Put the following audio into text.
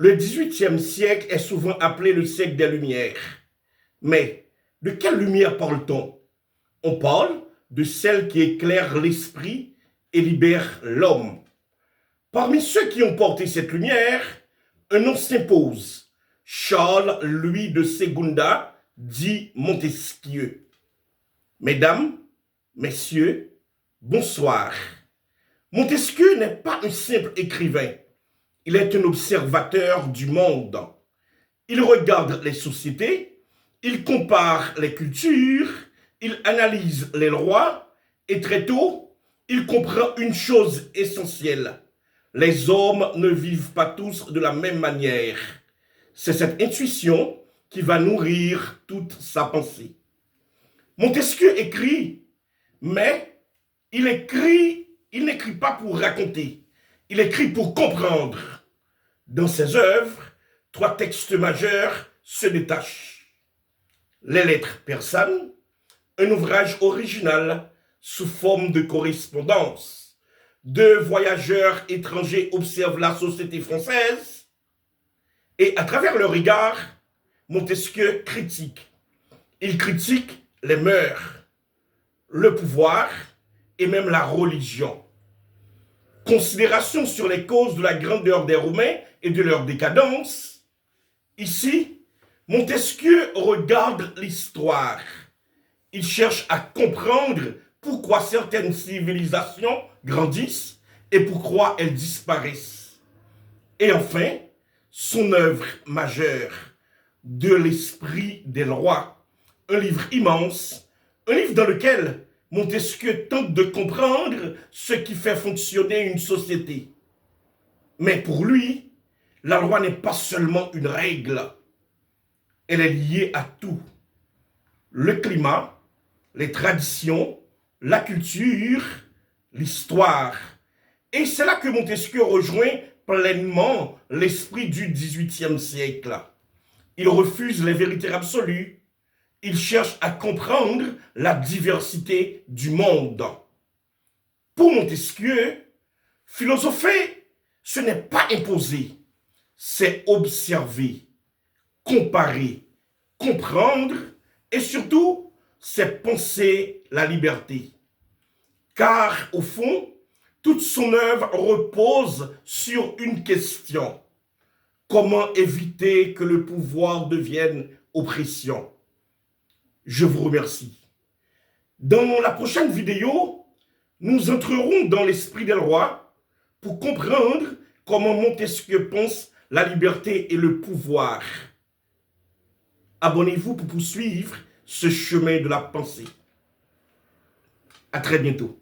Le XVIIIe siècle est souvent appelé le siècle des Lumières. Mais de quelle lumière parle-t-on? On parle de celle qui éclaire l'esprit et libère l'homme. Parmi ceux qui ont porté cette lumière, un nom s'impose. Charles Louis de Segunda, dit Montesquieu. Mesdames, messieurs, bonsoir. Montesquieu n'est pas un simple écrivain. Il est un observateur du monde. Il regarde les sociétés, il compare les cultures, il analyse les lois et très tôt, il comprend une chose essentielle. Les hommes ne vivent pas tous de la même manière. C'est cette intuition qui va nourrir toute sa pensée. Montesquieu écrit, mais il n'écrit pas pour raconter, il écrit pour comprendre. Dans ses œuvres, 3 textes majeurs se détachent. Les lettres persanes, un ouvrage original sous forme de correspondance. 2 voyageurs étrangers observent la société française et à travers leur regard, Montesquieu critique. Il critique les mœurs, le pouvoir et même la religion. Considération sur les causes de la grandeur des Romains et de leur décadence. Ici, Montesquieu regarde l'histoire. Il cherche à comprendre pourquoi certaines civilisations grandissent et pourquoi elles disparaissent. Et enfin, son œuvre majeure, De l'esprit des lois, un livre immense, un livre dans lequel Montesquieu tente de comprendre ce qui fait fonctionner une société. Mais pour lui, la loi n'est pas seulement une règle, elle est liée à tout. Le climat, les traditions, la culture, l'histoire. Et c'est là que Montesquieu rejoint pleinement l'esprit du XVIIIe siècle. Il refuse les vérités absolues. Il cherche à comprendre la diversité du monde. Pour Montesquieu, philosopher, ce n'est pas imposer, c'est observer, comparer, comprendre et surtout, c'est penser la liberté. Car au fond, toute son œuvre repose sur une question. Comment éviter que le pouvoir devienne oppression? Je vous remercie. Dans la prochaine vidéo, nous entrerons dans l'esprit des lois pour comprendre comment Montesquieu pense la liberté et le pouvoir. Abonnez-vous pour poursuivre ce chemin de la pensée. À très bientôt.